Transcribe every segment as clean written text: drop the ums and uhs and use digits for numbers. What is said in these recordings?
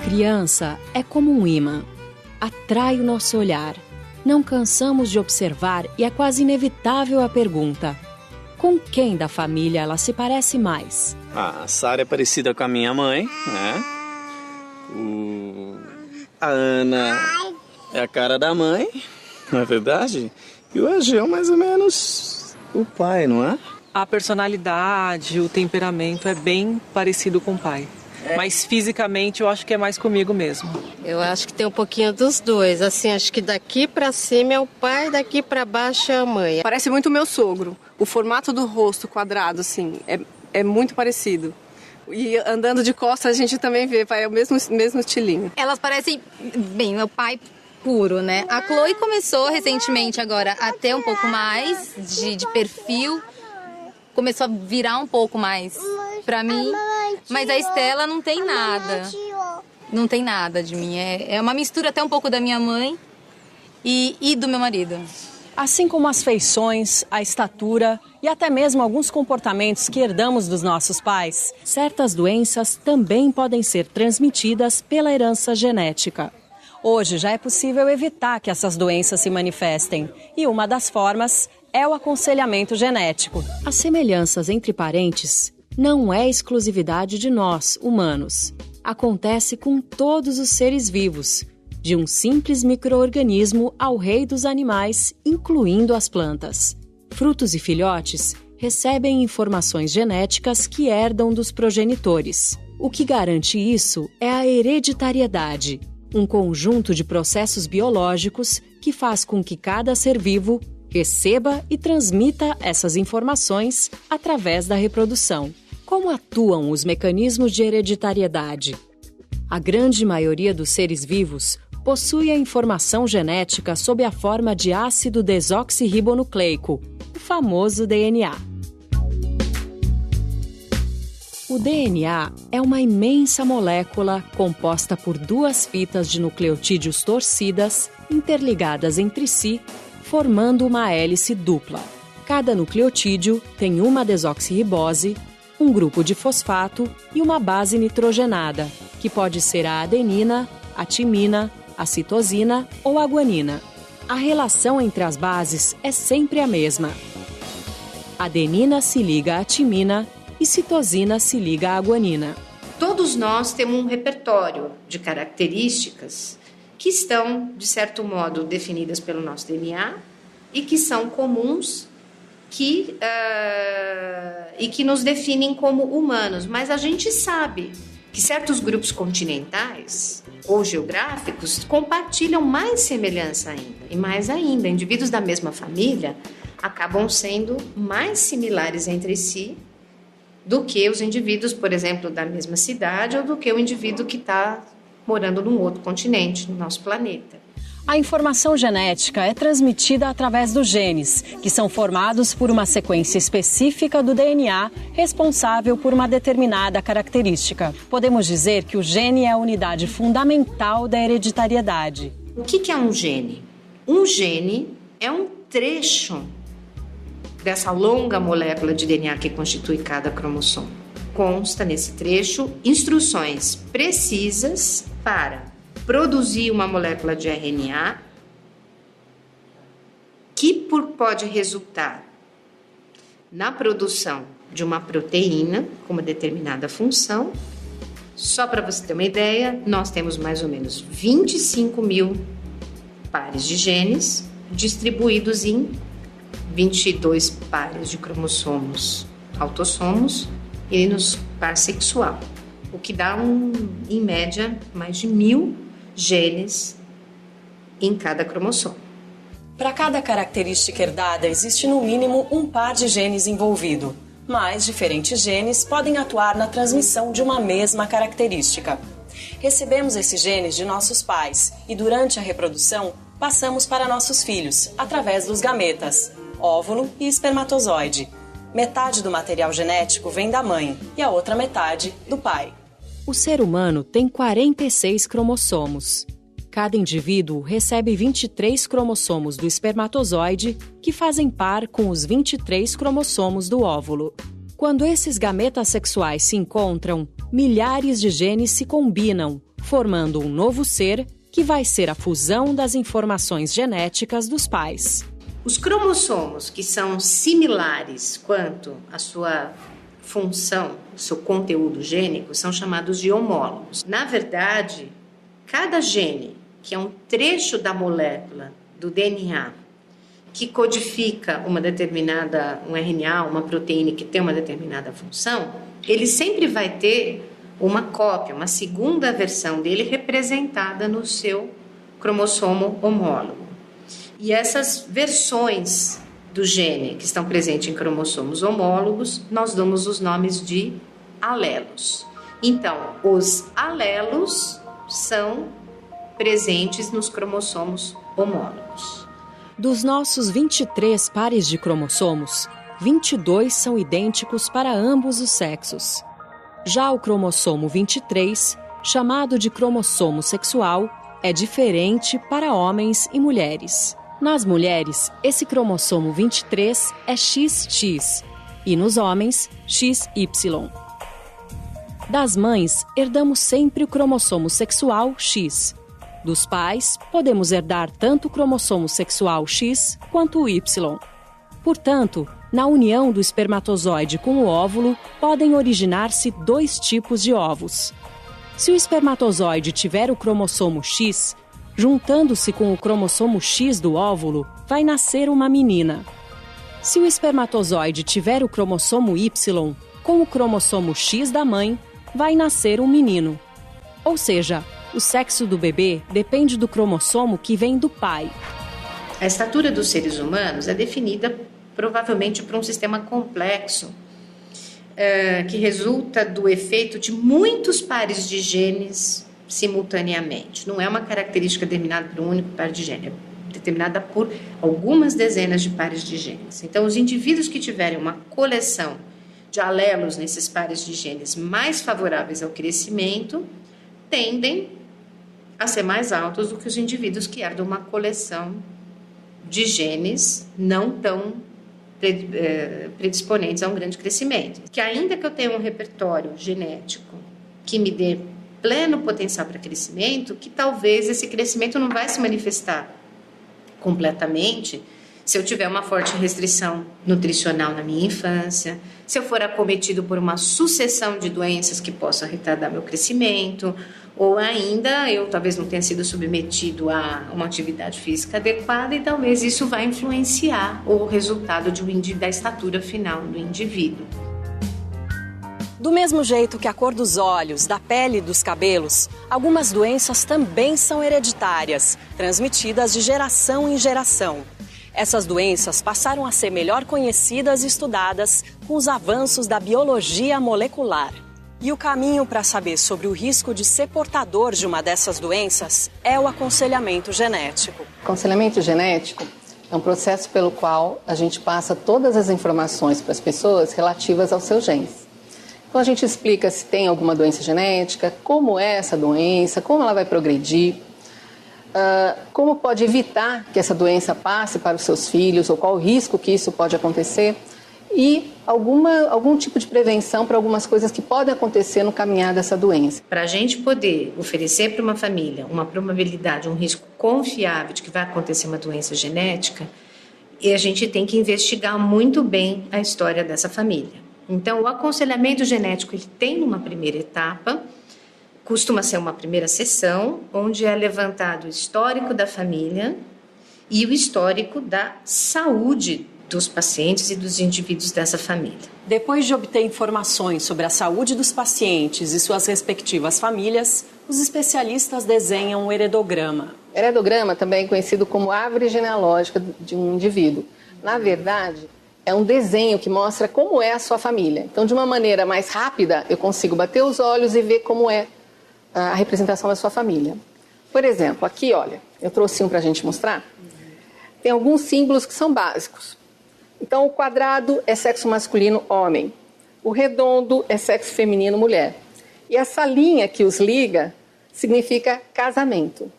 Criança é como um imã. Atrai o nosso olhar. Não cansamos de observar e é quase inevitável a pergunta: com quem da família ela se parece mais? A Sara é parecida com a minha mãe, né? A Ana é a cara da mãe, não é verdade? E o Ageu mais ou menos o pai, não é? A personalidade, o temperamento é bem parecido com o pai. Mas fisicamente eu acho que é mais comigo mesmo. Eu acho que tem um pouquinho dos dois. Assim, acho que daqui pra cima é o pai, daqui pra baixo é a mãe. Parece muito meu sogro. O formato do rosto quadrado, assim, é muito parecido. E andando de costas a gente também vê, é o mesmo estilinho. Elas parecem, bem, meu pai puro, né? A Chloe começou recentemente agora a ter um pouco mais de perfil. Começou a virar um pouco mais pra mim. Mas a Estela não tem nada. Não tem nada de mim. É uma mistura até um pouco da minha mãe e do meu marido. Assim como as feições, a estatura e até mesmo alguns comportamentos que herdamos dos nossos pais, certas doenças também podem ser transmitidas pela herança genética. Hoje já é possível evitar que essas doenças se manifestem e uma das formas é o aconselhamento genético. As semelhanças entre parentes não é exclusividade de nós, humanos. Acontece com todos os seres vivos, de um simples micro-organismo ao rei dos animais, incluindo as plantas. Frutos e filhotes recebem informações genéticas que herdam dos progenitores. O que garante isso é a hereditariedade, um conjunto de processos biológicos que faz com que cada ser vivo receba e transmita essas informações através da reprodução. Como atuam os mecanismos de hereditariedade? A grande maioria dos seres vivos possui a informação genética sob a forma de ácido desoxirribonucleico, o famoso DNA. O DNA é uma imensa molécula composta por duas fitas de nucleotídeos torcidas interligadas entre si, formando uma hélice dupla. Cada nucleotídeo tem uma desoxirribose, um grupo de fosfato e uma base nitrogenada, que pode ser a adenina, a timina, a citosina ou a guanina. A relação entre as bases é sempre a mesma. Adenina se liga à timina e citosina se liga à guanina. Todos nós temos um repertório de características que estão, de certo modo, definidas pelo nosso DNA e que são comuns e que nos definem como humanos. Mas a gente sabe que certos grupos continentais ou geográficos compartilham mais semelhança ainda. E mais ainda, indivíduos da mesma família acabam sendo mais similares entre si do que os indivíduos, por exemplo, da mesma cidade ou do que o indivíduo que está morando num outro continente, no nosso planeta. A informação genética é transmitida através dos genes, que são formados por uma sequência específica do DNA responsável por uma determinada característica. Podemos dizer que o gene é a unidade fundamental da hereditariedade. O que é um gene? Um gene é um trecho dessa longa molécula de DNA que constitui cada cromossomo. Consta nesse trecho instruções precisas para produzir uma molécula de RNA que pode resultar na produção de uma proteína com uma determinada função. Só para você ter uma ideia, nós temos mais ou menos 25 mil pares de genes distribuídos em 22 pares de cromossomos autossomos e no par sexual, o que dá, em média, mais de 1.000 genes em cada cromossomo. Para cada característica herdada, existe no mínimo um par de genes envolvido, mas diferentes genes podem atuar na transmissão de uma mesma característica. Recebemos esses genes de nossos pais e, durante a reprodução, passamos para nossos filhos, através dos gametas, óvulo e espermatozoide. Metade do material genético vem da mãe e a outra metade do pai. O ser humano tem 46 cromossomos. Cada indivíduo recebe 23 cromossomos do espermatozoide, que fazem par com os 23 cromossomos do óvulo. Quando esses gametas sexuais se encontram, milhares de genes se combinam, formando um novo ser que vai ser a fusão das informações genéticas dos pais. Os cromossomos que são similares quanto à sua função, o seu conteúdo gênico, são chamados de homólogos. Na verdade, cada gene, que é um trecho da molécula do DNA, que codifica um RNA, uma proteína que tem uma determinada função, ele sempre vai ter uma cópia, uma segunda versão dele representada no seu cromossomo homólogo. E essas versões do gene que estão presentes em cromossomos homólogos, nós damos os nomes de alelos. Então, os alelos são presentes nos cromossomos homólogos. Dos nossos 23 pares de cromossomos, 22 são idênticos para ambos os sexos. Já o cromossomo 23, chamado de cromossomo sexual, é diferente para homens e mulheres. Nas mulheres, esse cromossomo 23 é XX e nos homens, XY. Das mães, herdamos sempre o cromossomo sexual X. Dos pais, podemos herdar tanto o cromossomo sexual X quanto o Y. Portanto, na união do espermatozoide com o óvulo, podem originar-se 2 tipos de ovos. Se o espermatozoide tiver o cromossomo X, juntando-se com o cromossomo X do óvulo, vai nascer uma menina. Se o espermatozoide tiver o cromossomo Y, com o cromossomo X da mãe, vai nascer um menino. Ou seja, o sexo do bebê depende do cromossomo que vem do pai. A estatura dos seres humanos é definida provavelmente por um sistema complexo que resulta do efeito de muitos pares de genes simultaneamente. Não é uma característica determinada por um único par de genes, é determinada por algumas dezenas de pares de genes. Então, os indivíduos que tiverem uma coleção de alelos nesses pares de genes mais favoráveis ao crescimento tendem a ser mais altos do que os indivíduos que herdam uma coleção de genes não tão predisponentes a um grande crescimento. Que ainda que eu tenha um repertório genético que me dê pleno potencial para crescimento, que talvez esse crescimento não vai se manifestar completamente se eu tiver uma forte restrição nutricional na minha infância, se eu for acometido por uma sucessão de doenças que possam retardar meu crescimento, ou ainda eu talvez não tenha sido submetido a uma atividade física adequada e talvez isso vai influenciar o resultado da estatura final do indivíduo. Do mesmo jeito que a cor dos olhos, da pele e dos cabelos, algumas doenças também são hereditárias, transmitidas de geração em geração. Essas doenças passaram a ser melhor conhecidas e estudadas com os avanços da biologia molecular. E o caminho para saber sobre o risco de ser portador de uma dessas doenças é o aconselhamento genético. O aconselhamento genético é um processo pelo qual a gente passa todas as informações para as pessoas relativas aos seus genes. Então a gente explica se tem alguma doença genética, como é essa doença, como ela vai progredir, como pode evitar que essa doença passe para os seus filhos ou qual o risco que isso pode acontecer e algum tipo de prevenção para algumas coisas que podem acontecer no caminhar dessa doença. Para a gente poder oferecer para uma família uma probabilidade, um risco confiável de que vai acontecer uma doença genética, e a gente tem que investigar muito bem a história dessa família. Então, o aconselhamento genético ele tem uma primeira etapa, costuma ser uma primeira sessão, onde é levantado o histórico da família e o histórico da saúde dos pacientes e dos indivíduos dessa família. Depois de obter informações sobre a saúde dos pacientes e suas respectivas famílias, os especialistas desenham um heredograma. Heredograma também é conhecido como árvore genealógica de um indivíduo. Na verdade, é um desenho que mostra como é a sua família. Então, de uma maneira mais rápida, eu consigo bater os olhos e ver como é a representação da sua família. Por exemplo, aqui, olha, eu trouxe um para a gente mostrar. Tem alguns símbolos que são básicos. Então, o quadrado é sexo masculino, homem. O redondo é sexo feminino, mulher. E essa linha que os liga significa casamento.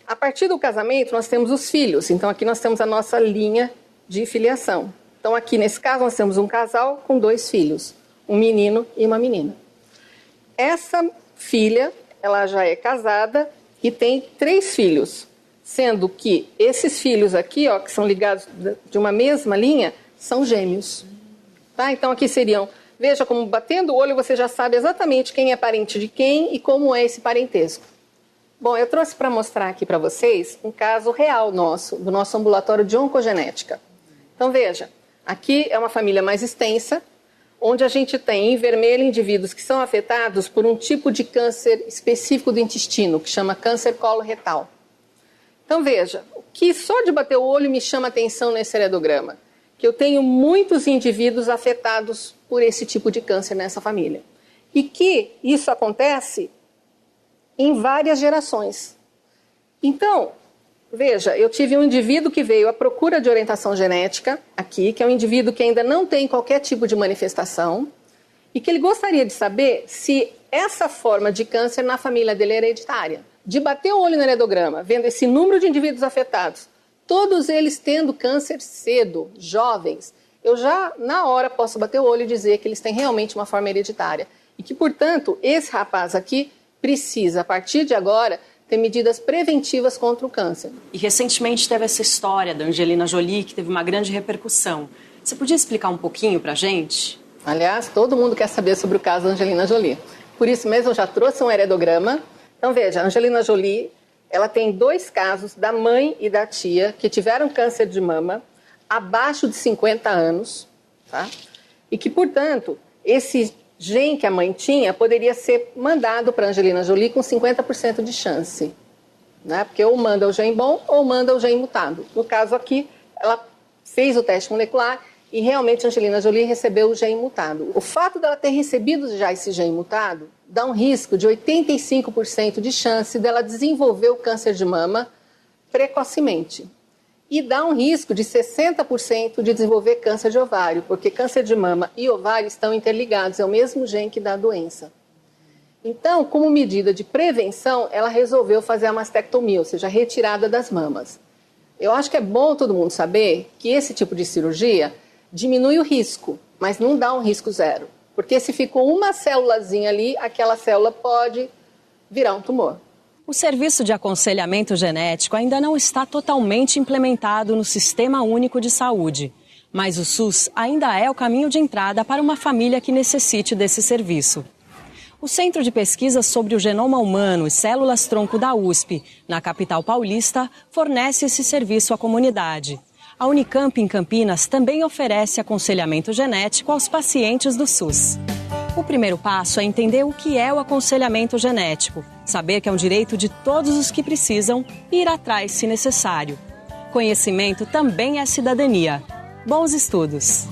A partir do casamento, nós temos os filhos. Então, aqui nós temos a nossa linha de filiação. Então, aqui nesse caso, nós temos um casal com 2 filhos, um menino e uma menina. Essa filha ela já é casada e tem 3 filhos, sendo que esses filhos aqui, ó, que são ligados de uma mesma linha, são gêmeos. Tá? Então aqui seriam, veja como batendo o olho você já sabe exatamente quem é parente de quem e como é esse parentesco. Bom, eu trouxe para mostrar aqui para vocês um caso real nosso, do nosso ambulatório de oncogenética. Então veja, aqui é uma família mais extensa, onde a gente tem em vermelho indivíduos que são afetados por um tipo de câncer específico do intestino, que chama câncer coloretal. Então veja, o que só de bater o olho me chama atenção nesse heredograma, que eu tenho muitos indivíduos afetados por esse tipo de câncer nessa família. E que isso acontece em várias gerações. Então, veja, eu tive um indivíduo que veio à procura de orientação genética aqui, que é um indivíduo que ainda não tem qualquer tipo de manifestação e que ele gostaria de saber se essa forma de câncer na família dele é hereditária. De bater o olho no heredograma, vendo esse número de indivíduos afetados, todos eles tendo câncer cedo, jovens, eu já na hora posso bater o olho e dizer que eles têm realmente uma forma hereditária. E que, portanto, esse rapaz aqui precisa, a partir de agora, ter medidas preventivas contra o câncer. E recentemente teve essa história da Angelina Jolie, que teve uma grande repercussão. Você podia explicar um pouquinho pra gente? Aliás, todo mundo quer saber sobre o caso da Angelina Jolie. Por isso mesmo, eu já trouxe um heredograma. Então, veja, a Angelina Jolie, ela tem 2 casos da mãe e da tia que tiveram câncer de mama abaixo de 50 anos, tá? E que, portanto, esse gene que a mãe tinha poderia ser mandado para a Angelina Jolie com 50% de chance, né? Porque ou manda o gene bom ou manda o gene mutado. No caso aqui, ela fez o teste molecular e realmente a Angelina Jolie recebeu o gene mutado. O fato dela ter recebido já esse gene mutado dá um risco de 85% de chance dela desenvolver o câncer de mama precocemente. E dá um risco de 60% de desenvolver câncer de ovário, porque câncer de mama e ovário estão interligados, é o mesmo gene que dá a doença. Então, como medida de prevenção, ela resolveu fazer a mastectomia, ou seja, a retirada das mamas. Eu acho que é bom todo mundo saber que esse tipo de cirurgia diminui o risco, mas não dá um risco zero. Porque se ficou uma célulazinha ali, aquela célula pode virar um tumor. O serviço de aconselhamento genético ainda não está totalmente implementado no Sistema Único de Saúde, mas o SUS ainda é o caminho de entrada para uma família que necessite desse serviço. O Centro de Pesquisa sobre o Genoma Humano e Células-Tronco da USP, na capital paulista, fornece esse serviço à comunidade. A Unicamp, em Campinas, também oferece aconselhamento genético aos pacientes do SUS. O primeiro passo é entender o que é o aconselhamento genético, saber que é um direito de todos os que precisam e ir atrás se necessário. Conhecimento também é cidadania. Bons estudos!